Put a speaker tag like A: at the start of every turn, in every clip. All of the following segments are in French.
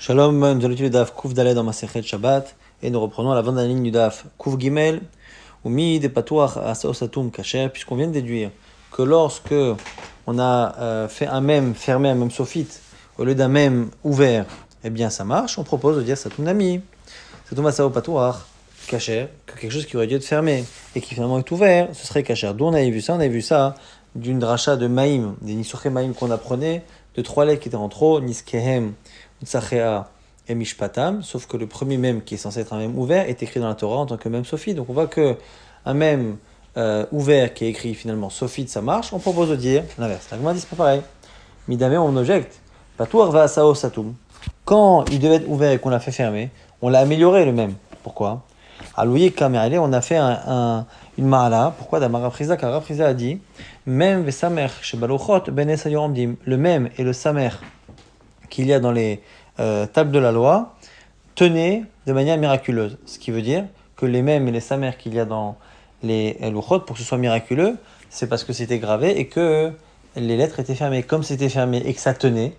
A: Shalom, nous allons étudier le Daf Kouf Daled dans Masechet Shabbat et nous reprenons la dernière ligne du Daf Kouf Gimel ou Mi de Patouach Asaosatum Kacher, puisqu'on vient de déduire que lorsque on a fait un même fermé, un même sophite, au lieu d'un même ouvert, eh bien ça marche. On propose de dire Satum Nami, Satum Asao Patouach Kacher, que quelque chose qui aurait dû être fermé et qui finalement est ouvert, ce serait Kacher. D'où on avait vu ça? On avait vu ça d'une dracha de Maïm, des Nisurche Maïm qu'on apprenait, de trois lettres qui étaient en trop, Niskehem, Tsachea et Mishpatam, sauf que le premier même qui est censé être un même ouvert est écrit dans la Torah en tant que même Sophie. Donc on voit que un même ouvert qui est écrit finalement Sophie, ça marche. On propose de dire l'inverse. La Gemara dit c'est pas pareil. Midame on objecte. Patour va sao satum. Quand il devait être ouvert et qu'on l'a fait fermer, on l'a amélioré le même. Pourquoi? À Louis Kamerale, on a fait une ma'ala. Pourquoi? D'Amara Prisa, car Prisa a dit même Vesamer chez Balochot Benes Ayoramdim, le même et le Samer qu'il y a dans les tables de la loi, tenaient de manière miraculeuse. Ce qui veut dire que les mêmes et les samers qu'il y a dans les louchot, pour que ce soit miraculeux, c'est parce que c'était gravé et que les lettres étaient fermées. Comme c'était fermé et que ça tenait,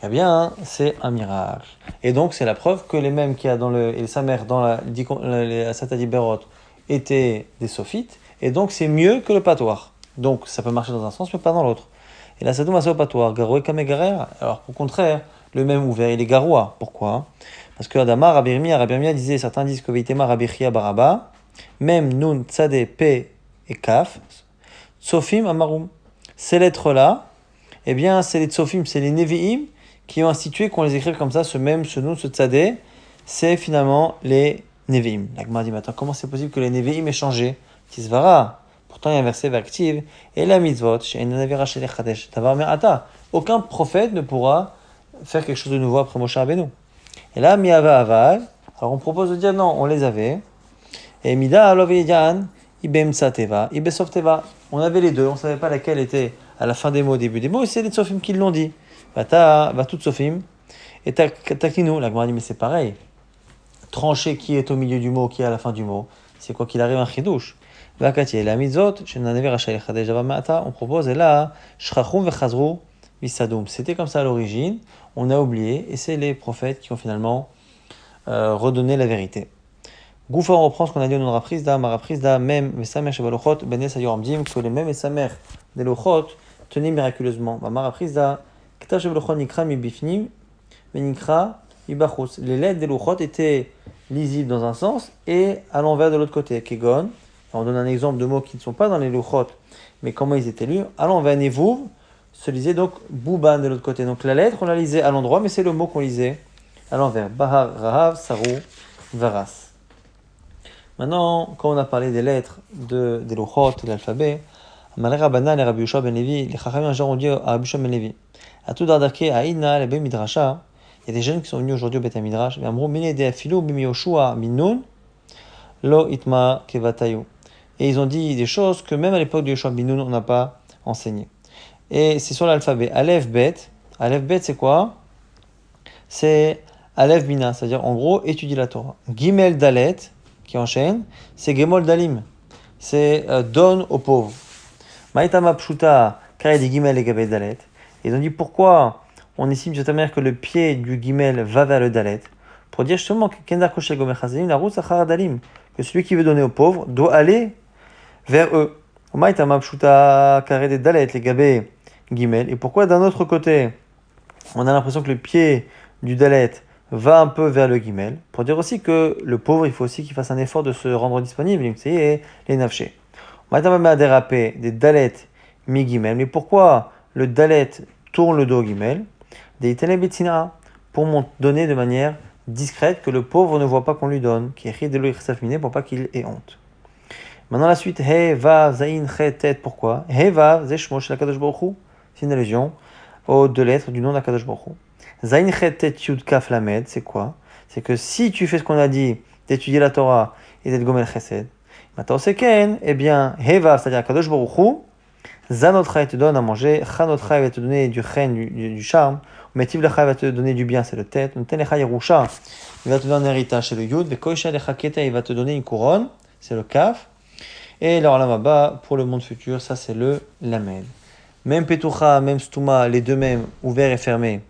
A: eh bien, c'est un miracle. Et donc, c'est la preuve que les mêmes qu'il y a dans et les samers dans les Satadi Berot étaient des sophites, et donc c'est mieux que le patoir. Donc, ça peut marcher dans un sens, mais pas dans l'autre. Et la Sadoum Asao Patoir, Garoué Kamegarer, alors au contraire, le même ouvert, il est Garoua. Pourquoi? Parce que Adama, Rabirmia disait, certains disent que Veitema Rabichia Baraba, même Nun, Tzade, P et Kaf, Tsofim Amarum. Ces lettres-là, eh bien, c'est les Tsofim, c'est les Nevi'im qui ont institué qu'on les écrive comme ça, ce même, ce Nun, ce Tzade, c'est finalement les Nevi'im. La Gemara dit, maintenant, comment c'est possible que les Nevi'im aient changé? Tisvara. Pourtant, il y a un verset active. Et la mitzvot, aucun prophète ne pourra faire quelque chose de nouveau après Moshe Rabbeinu. Et là, miava aval. Alors on propose de dire non, on les avait. Et mida aloviyan ibem teva, ibesov teva. On avait les deux, on ne savait pas laquelle était à la fin des mots, au début des mots. Et c'est les tsofim qui l'ont dit. Va tout tsofim. Et takinu, la Gemara dit mais c'est pareil. Trancher qui est au milieu du mot, qui est à la fin du mot. C'est quoi qu'il arrive un chidouche. La mitzvot, on propose, et là, shrachum vechazru visadum. C'était comme ça à l'origine, on a oublié, et c'est les prophètes qui ont finalement redonné la vérité. Goufa, on reprend ce qu'on a dit au nom de Raprisda, Maraprisda, même Vesamer Shebalochot, Benes Ayoramdim, que les mêmes Vesamer des Lochot tenaient miraculeusement. Maraprisda, Kta Shebalochot Nikra Mibifnim, Menikra Ibachus. Les lettres des Lochot étaient lisibles dans un sens et à l'envers de l'autre côté. Kegon. On donne un exemple de mots qui ne sont pas dans les louchot, mais comment ils étaient lus. À l'envers, Nevouv se lisait donc Bouban de l'autre côté. Donc la lettre, on la lisait à l'endroit, mais c'est le mot qu'on lisait à l'envers. Bahar, Rahav, Sarou, Varas. Maintenant, quand on a parlé des lettres des louchot, de l'alphabet, Amalé Rabbanan et Rabbi Yoshua ben Levi, les Chachamim un jour ont dit à Rabbi Yoshua ben Levi, à tout dardarke, à Ina, le Midrasha, il y a des jeunes qui sont venus aujourd'hui au Beth Midrash, mais Amrou, Mine de Afilou, Bimi Yoshua, Minun, Lo Itma Kevatayu. Et ils ont dit des choses que même à l'époque de Yoshua Binoun, on n'a pas enseigné. Et c'est sur l'alphabet. Aleph Bet. Aleph Bet, c'est quoi? C'est Aleph Bina, c'est-à-dire en gros, étudier la Torah. Gimel Dalet, qui enchaîne, c'est Gemol Dalim. C'est donne aux pauvres. Maïtama Pshuta, car il dit Gimel et Gabel Dalet. Et ils ont dit pourquoi on estime de cette manière que le pied du Gimel va vers le Dalet. Pour dire justement que Kendar Koshel Gomer Chazalim, la route Sachar Dalim. Que celui qui veut donner aux pauvres doit aller vers eux. Et pourquoi d'un autre côté, on a l'impression que le pied du Dalet va un peu vers le Gimel, pour dire aussi que le pauvre, il faut aussi qu'il fasse un effort de se rendre disponible, et les nafshés. Des Dalet mi Gimel, mais pourquoi le Dalet tourne le dos au Gimel? Des Betina, pour donner de manière discrète, que le pauvre ne voit pas qu'on lui donne, qui écrit de l'Irsafminé pour pas qu'il ait honte. Maintenant la suite, He, Vav, Zayin, Chet, Tet, pourquoi? He, Vav, Zeshmo, Shel Akadosh Baruch Hu. C'est une allusion aux deux lettres du nom d'Akadosh Baruch Hu. Zayin, Chet, Tet, Yud, Kaf, Lamed, c'est quoi? C'est que si tu fais ce qu'on a dit, d'étudier la Torah et d'être Gomel Chesed, maintenant c'est Ken, eh bien, He, Vav, c'est-à-dire Akadosh Baruch Hu, Zanotra, il te donne à manger, Chanotra, il va te donner du chen, du charme, Metiv Lecha, il va te donner du bien, c'est le tête, Nten Lecha, Yerusha, il va te donner un héritage, c'est le Yud, Vekoisha, Lecha, Keta, il va te donner une couronne, c'est le Kaf. Et l'Olam Haba, pour le monde futur, ça c'est le Lamed. Même Petucha, même Stuma, les deux mêmes, ouverts et fermés,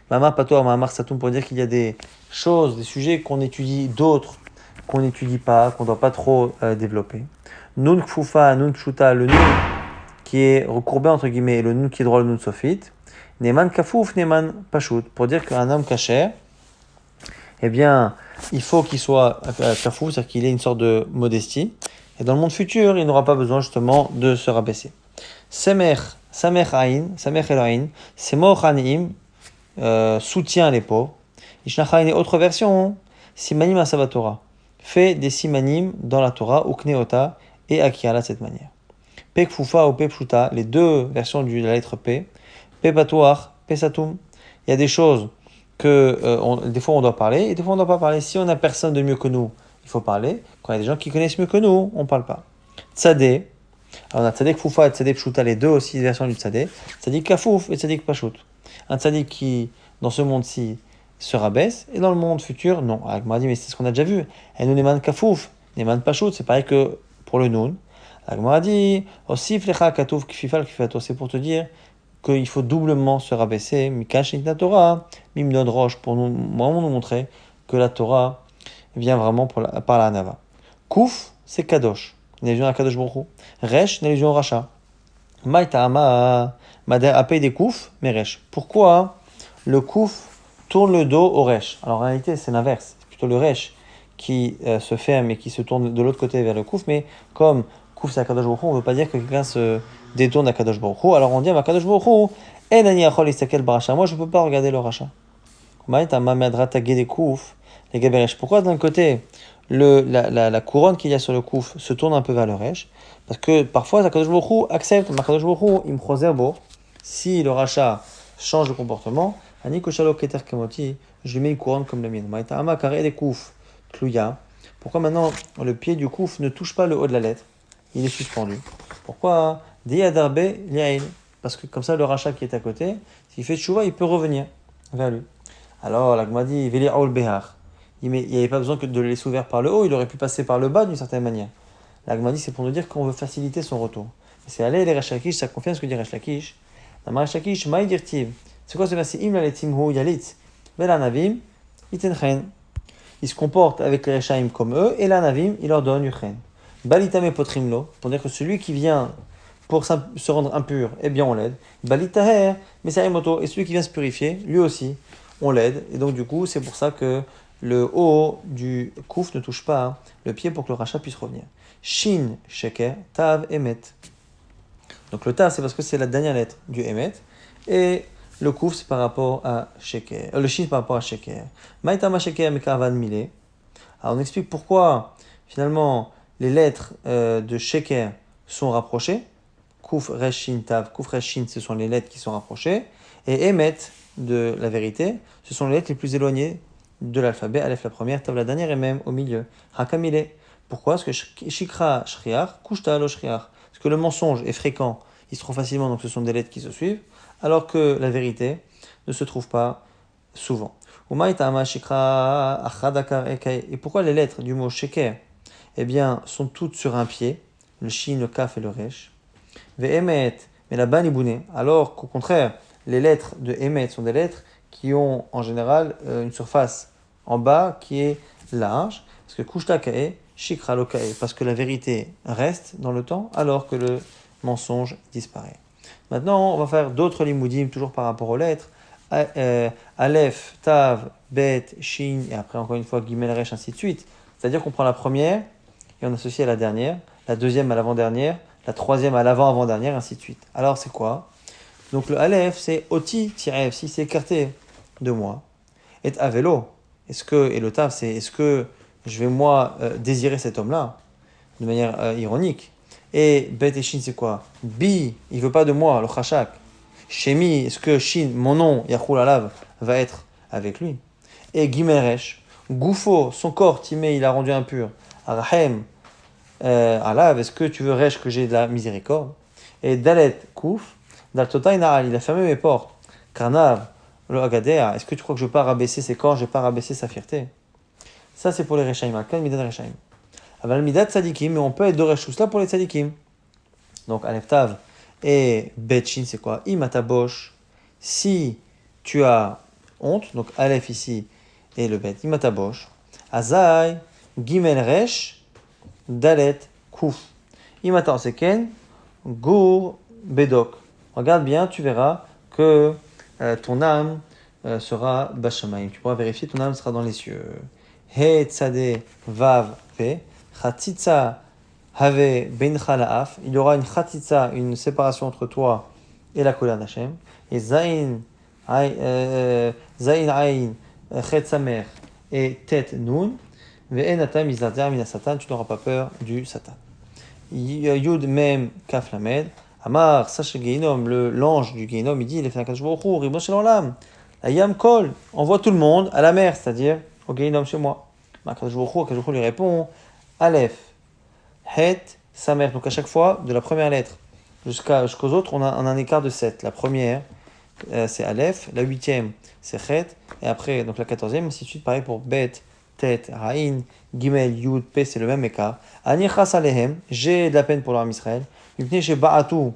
A: Mamar Patoar, Mamar Satoum, pour dire qu'il y a des choses, des sujets qu'on étudie, d'autres qu'on n'étudie pas, qu'on ne doit pas trop développer. Nun Kfufa, Nun Pshuta, le Nun qui est recourbé entre guillemets, et le Nun qui est droit, le Nun Sofit. Neman Kafouf, Neman Pashut, pour dire qu'un homme caché, eh bien, il faut qu'il soit Kafouf, c'est-à-dire qu'il ait une sorte de modestie. Et dans le monde futur, il n'aura pas besoin justement de se rabaisser. Semer Ain, Semer Elohin, Semor Hanim, soutient les pauvres. Ishnachain est autre version, Simanim Asavatora, fait des simanim dans la Torah, Ukneota et Akiala de cette manière. Pe Kfufa ou Pe Pshuta, les deux versions de la lettre P, Pe Patoar, Pe Satum. Il y a des choses que des fois on doit parler et des fois on ne doit pas parler. Si on n'a personne de mieux que nous, il faut parler. Quand il y a des gens qui connaissent mieux que nous, on ne parle pas. Tzadé, alors on a Tzadik Kfufa et Tzadik Pshuta, les deux aussi versions du Tzadé. Tzadik Kafouf et Tzadik Pashut. Un Tzadik qui, dans ce monde-ci, se rabaisse, et dans le monde futur, non. Alors, m'a dit, mais c'est ce qu'on a déjà vu. Et nous, Neman Kafouf, Neman Pashut, c'est pareil que pour le Nun. Alors, m'a dit, Osif Lecha Katouf Kfifal Kfifato, c'est pour te dire qu'il faut doublement se rabaisser. Mikash la Torah, Mimnod Roche, pour nous, vraiment nous montrer que la Torah vient vraiment par la Hanava. Kouf, c'est Kadosh, une allusion à Kadosh Baruch Hu. Resh, une allusion au Racha. Maïtama, Mader a payé des Kouf, mais Resh. Pourquoi le Kouf tourne le dos au Resh? Alors en réalité, c'est l'inverse. C'est plutôt le Resh qui se ferme et qui se tourne de l'autre côté vers le Kouf. Mais comme Kouf c'est Akadosh Baruch Hu, on ne veut pas dire que quelqu'un se détourne d'Akadosh Baruch Hu. Alors on dit à Akadosh Baruch Hu, Enani achol istakel baracha. Moi, je ne peux pas regarder le Racha. Pourquoi d'un côté, la couronne qu'il y a sur le Kouf se tourne un peu vers le Resh? Parce que parfois, Akadosh Baruch Hu accepte, Akadosh Baruch Hu, im chozerbo, si le Racha change de comportement, Ani koshalo keter kamoti, je lui mets une couronne comme la mienne. Maïta ama kare des kouf, tluya. Pourquoi maintenant le pied du kouf ne touche pas le haut de la lettre? Il est suspendu. Pourquoi? Diadarbe liail. Parce que comme ça, le Racha qui est à côté, s'il fait tchouva, il peut revenir vers lui. Alors, la Gemara dit, Veli aol behar. Il n'y avait pas besoin que de le laisser ouvert par le haut, il aurait pu passer par le bas d'une certaine manière. La Gemara dit, c'est pour nous dire qu'on veut faciliter son retour. C'est aller les Resh Lakish, ça confirme ce que dit Resh Lakish. La Resh Lakish, maï dirtiv. C'est quoi ce verset? Im laletimhu yalit. Velanavim, itenchen. Il se comporte avec les Rechaim comme eux, et l'anavim, il leur donne yuchen. Balitame potrimlo, pour dire que celui qui vient pour se rendre impur, eh bien on l'aide. Balitaher, mais c'est moto, et celui qui vient se purifier, lui aussi, on l'aide. Et donc du coup, c'est pour ça que le haut du kouf ne touche pas le pied pour que le rachat puisse revenir. Shin, sheker, tav, emet. Donc le tav, c'est parce que c'est la dernière lettre du emet, et le kouf, c'est par rapport à sheker. Le shin, par rapport à sheker. Maïtama sheker, mekavan mile. Alors on explique pourquoi, finalement, les lettres de sheker sont rapprochées. Kouf, resh, shin, tav. Kouf, resh, shin, ce sont les lettres qui sont rapprochées. Et emet, de la vérité, ce sont les lettres les plus éloignées de l'alphabet. Aleph la première, tav la dernière et même au milieu. Hakamile. Pourquoi? Parce que shikra, shriar, kushta, lo shriar. Parce que le mensonge est fréquent, il se trouve facilement, donc ce sont des lettres qui se suivent, alors que la vérité ne se trouve pas souvent. Et pourquoi les lettres du mot sheker, eh bien, sont toutes sur un pied, le shin, le kaf et le resh. Ve'emet, mais la ban ibouné, alors qu'au contraire, les lettres de emet sont des lettres qui ont en général une surface en bas qui est large, parce que kushta kae, shikra lo kae, parce que la vérité reste dans le temps, alors que le mensonge disparaît. Maintenant, on va faire d'autres limoudim, toujours par rapport aux lettres. Aleph, Tav, Bet, Shin, et après encore une fois Gimel, Resh, ainsi de suite. C'est-à-dire qu'on prend la première et on associe à la dernière, la deuxième à l'avant-dernière, la troisième à l'avant-avant-dernière, ainsi de suite. Alors c'est quoi? Donc le Aleph, c'est Oti-F, si c'est écarté de moi. Et Avelo, et le Tav, c'est est-ce que je vais moi désirer cet homme-là, de manière ironique. Et Bet et Shin, c'est quoi? Bi, il veut pas de moi, le Chashak. Shemi, est-ce que Shin, mon nom, Yachul Alav, va être avec lui? Et Gimeresh, Goufo, son corps, Timé, il a rendu impur. Arahem, Alav, est-ce que tu veux Resh que j'ai de la miséricorde? Et Dalet, Kouf, Daltotai Naal, il a fermé mes portes. Karnav, le Agadea, est-ce que tu crois que je ne vais pas rabaisser ses corps, je ne vais pas rabaisser sa fierté? Ça, c'est pour les Rechaim. Alkan Midat Rechaim. Aval Midat Tzadikim, mais on peut être Doreshus là pour les Tzadikim. Donc, Aleph Tav. Et Betchin, c'est quoi? Imatabosh, si tu as honte, donc Aleph ici et le Bet, Imatabosh, Azai, Gimel Resh, Dalet, Kouf. Imata Seken, Gour, Bedok. Regarde bien, tu verras que ton âme sera Bashamaim. Tu pourras vérifier, ton âme sera dans les cieux. He Tzade, Vav, Ve, Chatitza, Have, Bencha Laaf. Il y aura une Chatitza, une séparation entre toi et la colère d'Hachem. Et Zain, Ain, Chet Samer et Tet Nun. Ve'enata Mizater Mina Satan. Tu n'auras pas peur du Satan. Yud Mem Kaf Lamed. Amar, sache Geinom, l'ange du Geinom, il dit, il est fait un kajbourou, Ribosh l'Olam. Ayam Kol, envoie tout le monde à la mer, c'est-à-dire au Geinom chez moi. Kajbourou lui répond, Aleph, Het, Samer. Donc à chaque fois, de la première lettre jusqu'aux autres, on a un écart de 7. La première, c'est Aleph, la 8e, c'est Het, et après, donc la 14e, ainsi de suite, pareil pour Bet, Tet, Raïn, Gimel, Yud, P, c'est le même écart. Anichas Alehem, j'ai de la peine pour l'armée Israël. Chez Ba'atou,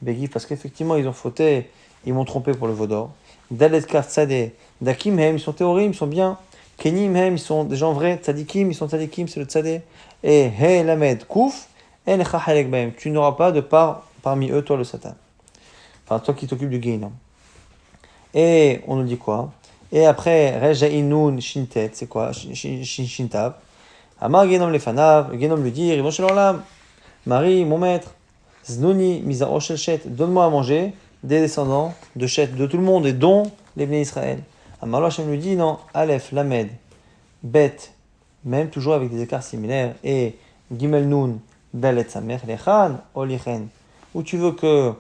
A: Begi, parce qu'effectivement ils ont fauté, ils m'ont trompé pour le veau d'or. Dalet Kaf Tzadeh, Dakim Hem, ils sont théorim, ils sont bien. Kenim Hem, ils sont des gens vrais. Tzadikim, ils sont tzadikim, c'est le Tzadeh. Et He Lamed Kouf, En Chachalek Bahem, tu n'auras pas de part parmi eux, toi le Satan. Enfin, toi qui t'occupes du Geinom. Et on nous dit quoi? Et après, Reja Inun Shintet, c'est quoi? Shintav. Amar Geinom Lefanav, le Geinom lui dit, Ribon Shel Olam, Marie, mon maître. Znoni Mizao Shel Shet, donne-moi à manger des descendants de Shet, de tout le monde, et dont les Bnei Israël. Amallah Hashem lui dit non, Aleph, Lamed, Bet, même toujours avec des écarts similaires, et Gimel Nun, Dalet Samer, Lechan, Olichen. Où tu veux que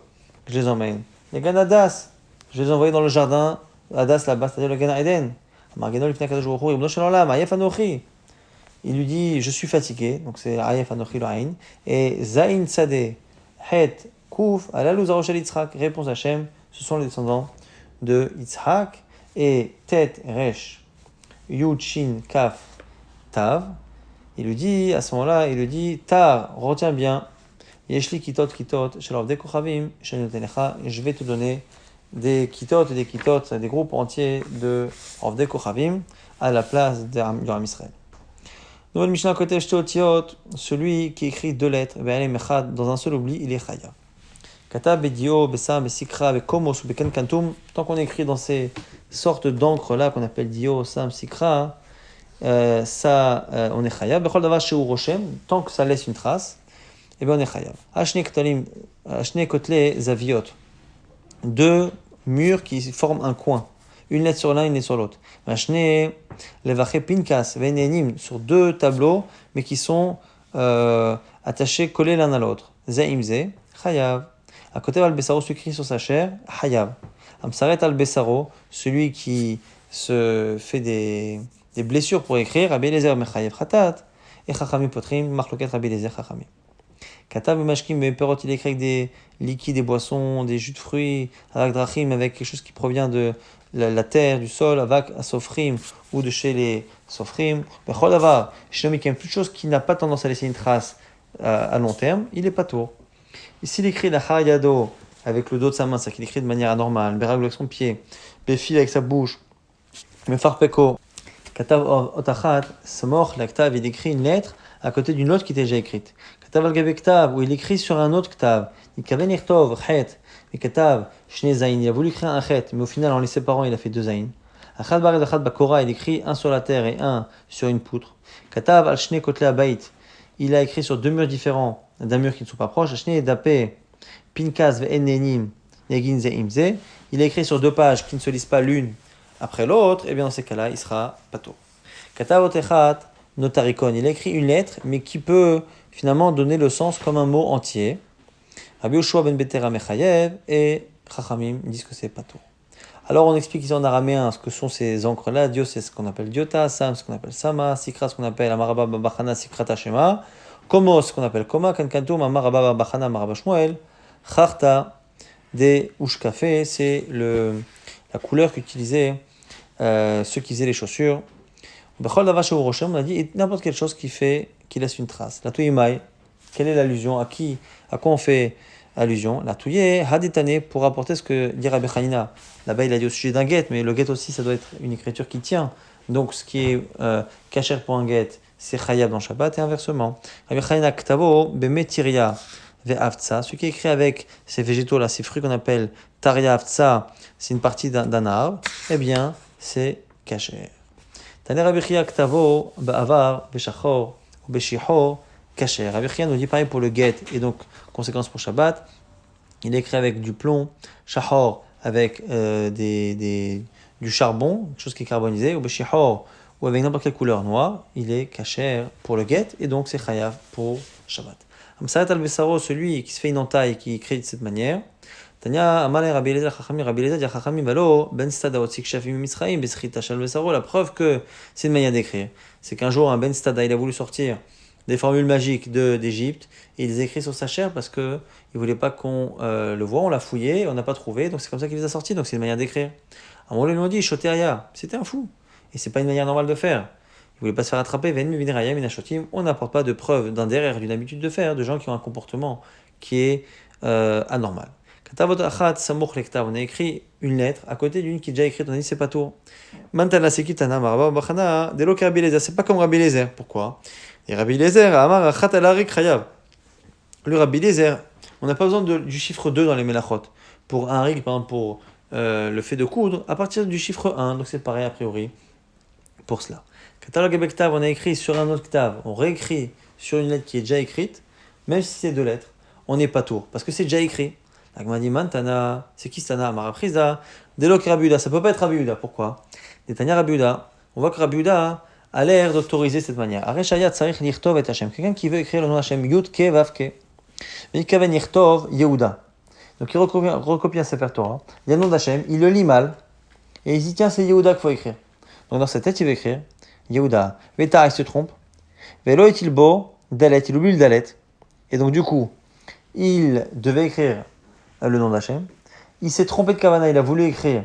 A: je les emmène? Les Gan Hadas, je les envoie dans le jardin, Hadas là-bas, c'est-à-dire le Gan Eden. Amargenol Ifna Kadosh Baruch Hu, Ibn Shel Olam, Ayef Anochi. Il lui dit je suis fatigué, donc c'est Ayef Anochi Lo'ain, et Zain Tzadeh. Het, Kouf, Alalou Zaroshel Yitzhak, réponse Hachem, ce sont les descendants de Yitzhak, et Tet, Resh, Yud, Shin, Kaf, Tav. Il lui dit, à ce moment-là, il lui dit, Tar, retiens bien, Yeshli Kitot, Shalov Dekochavim, Shenotenecha, je vais te donner des Kitot, des groupes entiers de Rav Dekochavim, à la place du Ram Israël. Nouvelle Mishnah côté Shteotiot, celui qui écrit deux lettres, dans un seul oubli, il est Chaya. Kata Bedio, Bessa, Besikra, Bekomos ou Beken Kantum, tant qu'on écrit dans ces sortes d'encre-là qu'on appelle Dio, Sam, Sikra, on est Chaya. Bechol Dava Sheu Roshem, tant que ça laisse une trace, et bien on est Chaya. Ashne Kotle Zaviot, deux murs qui forment un coin. Une lettre sur l'un, une lettre sur l'autre. Machne, levaché pinkas, venenim, sur deux tableaux, mais qui sont attachés, collés l'un à l'autre. Zaimze, chayav. À côté al-Bessaro, celui qui écrit sur sa chair, chayav. Amsaret al-Bessaro, celui qui se fait des blessures pour écrire, Rabbi Eliezer mechayev chatat, et chachamim potrim, marloket Rabbi Eliezer chachamim. Katav mashkim beperot, il écrit avec des liquides, des boissons, des jus de fruits, avec drachim, avec quelque chose qui provient de la terre, du sol, avec asofrim, ou de chez les sofrim. Bechol davar, shnomikem, toute chose qui n'a pas tendance à laisser une trace à long terme, il est pas tour. S'il écrit la chayado avec le dos de sa main, c'est-à-dire qu'il écrit de manière anormale, beraglo avec son pied, befil avec sa bouche, mefarpeko, katav otachat, samor, l'actav, il écrit une lettre à côté d'une autre qui était déjà écrite. Katav al-gavektav, où il écrit sur un autre ktav. Nikaven irtov, chet, mais katav, shne zain, il a voulu écrire un chet, mais au final, en les séparant, il a fait deux zain. Achad bared achad bakora, il écrit un sur la terre et un sur une poutre. Katav al shne kotle abayit, il a écrit sur deux murs différents, d'un mur qui ne sont pas proches. Shne dapé, pinkas ve'enenim, negin zeimze, il a écrit sur deux pages qui ne se lisent pas l'une après l'autre, et bien dans ces cas-là, il sera pato. Katav otechat, notarikon, il a écrit une lettre, mais qui peut finalement donner le sens comme un mot entier. Rabbi Yoshua ben Betera Mechayev et Chachamim disent que c'est pato. Alors on explique ici en araméen ce que sont ces encres-là. Dio c'est ce qu'on appelle diota, sam ce qu'on appelle sama, sikra ce qu'on appelle amaraba babachana sikrata shema, komo ce qu'on appelle koma, kankantum amaraba babachana amaraba shmuel, charta des ushkafé, c'est la couleur qu'utilisaient ceux qui faisaient les chaussures. Bechol davash ou rochem, on a dit n'importe quelle chose qui laisse une trace. La tuimai, quelle est l'allusion, à quoi on fait allusion. La touye, haditane, pour rapporter ce que dit Rabbi Hanina. Là-bas, il a dit au sujet d'un guet, mais le guet aussi, ça doit être une écriture qui tient. Donc, ce qui est kasher pour un guet, c'est chayav dans Shabbat, et inversement. Rabbi Hanina ktavo, bemetiria ve'avtsa, ce qui est écrit avec ces végétaux-là, ces fruits qu'on appelle taria avtsa, c'est une partie d'un arbre, eh bien, c'est kasher. Tane Rabbi Chia ktavo, ba'avar, beshachor, ou beshihor, kasher. Rabbi Chia nous dit pareil pour le guet, et donc, conséquence pour Shabbat, il est écrit avec du plomb, shahor, avec du charbon, quelque chose qui est carbonisé, ou beshihor, ou avec n'importe quelle couleur noire, il est kasher pour le guet, et donc c'est chayav pour Shabbat. Amsarat al-Besaro, celui qui se fait une entaille, qui écrit de cette manière, Tanya, Amalé, Rabbi Eliezer, Chachamim, Valo, Ben Stada, Otsik Shafim, Misraim, Besrita, Shal Besaro, la preuve que c'est une manière d'écrire. C'est qu'un jour, un Ben Stada, il a voulu sortir des formules magiques d'Égypte, et il les a écrits sur sa chair parce que il voulait pas qu'on le voit, on l'a fouillé, on n'a pas trouvé, donc c'est comme ça qu'il les a sortis, donc c'est une manière d'écrire. À un moment, ils lui ont dit, Shoteria, c'était un fou, et c'est pas une manière normale de faire. Il voulait pas se faire attraper, on n'apporte pas de preuve d'un derrière, d'une habitude de faire, de gens qui ont un comportement qui est anormal. On a écrit une lettre à côté d'une qui est déjà écrite, on a dit c'est pas tout. Mantana sekitana maraba bachana delo Rabbi Eliezer, c'est pas comme Rabbi Eliezer. Pourquoi? Et Rabbi Eliezer amar achat alarik chayav. Le Rabbi Eliezer, on n'a pas besoin du chiffre 2 dans les melachot. Pour un rig, par exemple, pour le fait de coudre, à partir du chiffre 1, donc c'est pareil a priori pour cela. Catalogue bektav, on a écrit sur un autre ktav, on réécrit sur une lettre qui est déjà écrite, même si c'est 2 lettres, on n'est pas tour, parce que c'est déjà écrit. L'agma dit Mantana, c'est qui Stana, Maraprisa, Delok Rabbi Yehuda, ça peut pas être Rabbi Yehuda, pourquoi? Netanya Rabbi Yehuda, on voit que Rabbi Yehuda a l'air d'autoriser cette manière. Areshaya tsarich lirtov et Hashem, quelqu'un qui veut écrire le nom d'Hashem, Yud Ke Vav Ke, Vikaven Yirtov Yehuda. Donc il recopie un Sefer Torah, il y a le nom d'Hashem, il le lit mal, et il dit tiens, c'est Yehuda qu'il faut écrire. Donc dans sa tête, il veut écrire Yehuda. Veta, il se trompe. Velo etilbo, Dalet, il oublie le Dalet. Et donc du coup, il devait écrire le nom d'Hachem. Il s'est trompé de Kavana, il a voulu écrire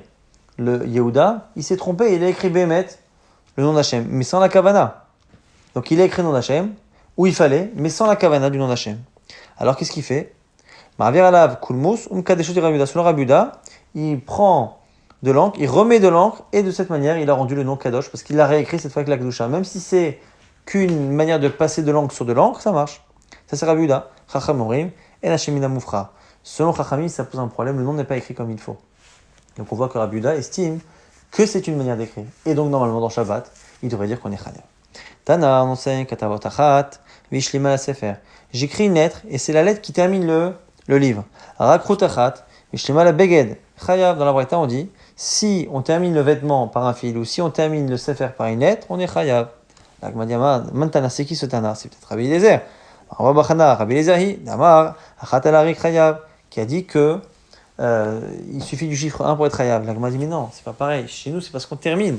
A: le Yehuda. Il s'est trompé, il a écrit Bémet, le nom d'Hachem, mais sans la Kavana. Donc il a écrit le nom d'Hachem, où il fallait, mais sans la Kavana du nom d'Hachem. Alors qu'est-ce qu'il fait? Ma'avir alav kulmus, kadeshut Rabbi Yehuda. Selon Rabbi Yehuda, il prend de l'encre, il remet de l'encre, et de cette manière, il a rendu le nom Kadosh, parce qu'il l'a réécrit cette fois avec la Kedusha. Même si c'est qu'une manière de passer de l'encre sur de l'encre, ça marche. Ça c'est Rabbi Yehuda. Chacham Orim, et Hashemina Moufra. Selon Chachamim, ça pose un problème, le nom n'est pas écrit comme il faut. Donc on voit que Rabbi Yehuda estime que c'est une manière d'écrire. Et donc normalement dans Shabbat, il devrait dire qu'on est chayav. Tana, on enseigne Katavot Achat, Vishlima la Sefer. J'écris une lettre, et c'est la lettre qui termine le livre. Rakrut Achat, Vishlima la Beged. Chayav, dans la Braïta, on dit, si on termine le vêtement par un fil, ou si on termine le Sefer par une lettre, on est chayav. Maintenant, c'est qui ce Tana? C'est peut-être Rabbi Eliezer. Rabbi Eliezer, Damar, Achat alarik chayav, qui a dit que il suffit du chiffre 1 pour être chayav. L'agma dit mais non, c'est pas pareil. Chez nous, c'est parce qu'on termine.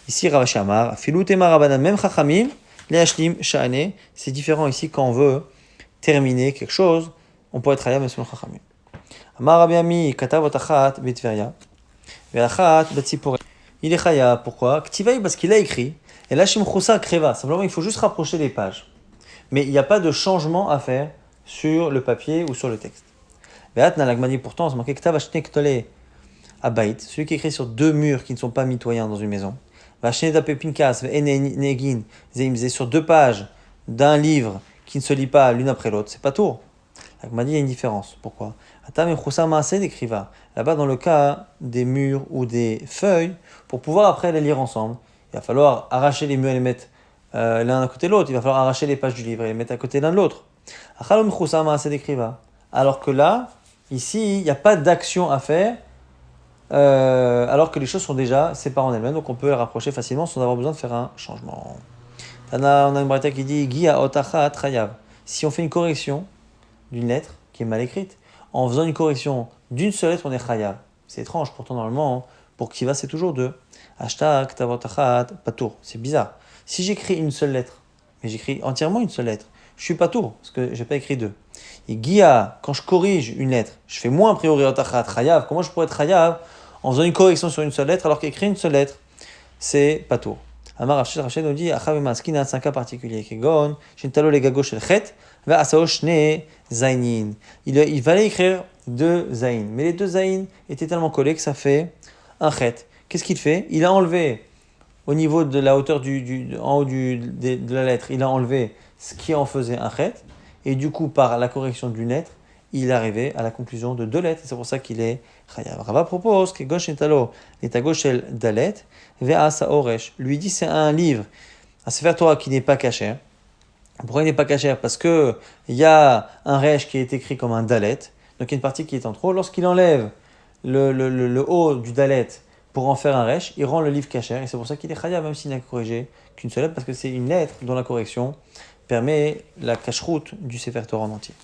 A: Ici, Rav Shamar, Filut Emar Rabanan, même Chachamim, les Hashlim, Sha'ane, c'est différent ici quand on veut terminer quelque chose, on peut être chayav même selon Chachamim. Amar Rabbi Ami, Katavot Achat, Betveria, Ve'achat, Betzipore. Il est chayav, pourquoi? Ktivai, parce qu'il a écrit, et là, Shimchusa Kreva, simplement il faut juste rapprocher les pages. Mais il n'y a pas de changement à faire sur le papier ou sur le texte. Ve'atna l'agmani pourtant, c'est marqué Ktav Ashne Ktole Abayit, celui qui écrit sur 2 murs qui ne sont pas mitoyens dans une maison. Vashne Dape Pinkas Ve'enegin Zeimze, sur 2 pages d'un livre qui ne se lit pas l'une après l'autre, c'est pas tout. L'agmani, il y a une différence. Pourquoi? Atam Echousa Maaseh d'écriva. Là-bas, dans le cas des murs ou des feuilles, pour pouvoir après les lire ensemble, il va falloir arracher les murs et les mettre l'un à côté de l'autre. Il va falloir arracher les pages du livre et les mettre à côté l'un de l'autre. Alors que là, ici, il n'y a pas d'action à faire, alors que les choses sont déjà séparées en elles-mêmes, donc on peut les rapprocher facilement sans avoir besoin de faire un changement. On a une braïta qui dit Gia otacha trayav. Si on fait une correction d'une lettre qui est mal écrite, en faisant une correction d'une seule lettre, on est chayav. C'est étrange, pourtant normalement, pour Kiva, c'est toujours 2. Hashtag tavotachat patour. C'est bizarre. Si j'écris une seule lettre, mais j'écris entièrement une seule lettre, je suis pas tour, parce que j'ai pas écrit 2. Et Gia, quand je corrige une lettre, je fais moins a priori otachat chayav. Comment je pourrais être chayav en faisant une correction sur une seule lettre alors qu'écrire une seule lettre, c'est pas tour. Amar Rachid nous dit, Achav Maskina, c'est un cas particulier. Kegon, Shintalo le gago shel chet, va asao shne zainin. Il fallait écrire 2 zain. Mais les 2 zain étaient tellement collés que ça fait un chet. Qu'est-ce qu'il fait? Il a enlevé, au niveau de la hauteur en haut de la lettre, il a enlevé ce qui en faisait un chet. Et du coup, par la correction d'une lettre, il est arrivé à la conclusion de 2 lettres. Et c'est pour ça qu'il est chayav. Rava propose que Gosh Nitalo est à gauche dalet, Vea Saoresh. Lui dit c'est un livre, un Sefer Torah qui n'est pas caché. Pourquoi il n'est pas caché? Parce qu'il y a un resh qui est écrit comme un dalet. Donc il y a une partie qui est en trop. Lorsqu'il enlève le haut du dalet pour en faire un resh, il rend le livre caché. Et c'est pour ça qu'il est chayav, même s'il n'a corrigé qu'une seule lettre, parce que c'est une lettre dont la correction permet la cacheroute du Sefer Torah en entier.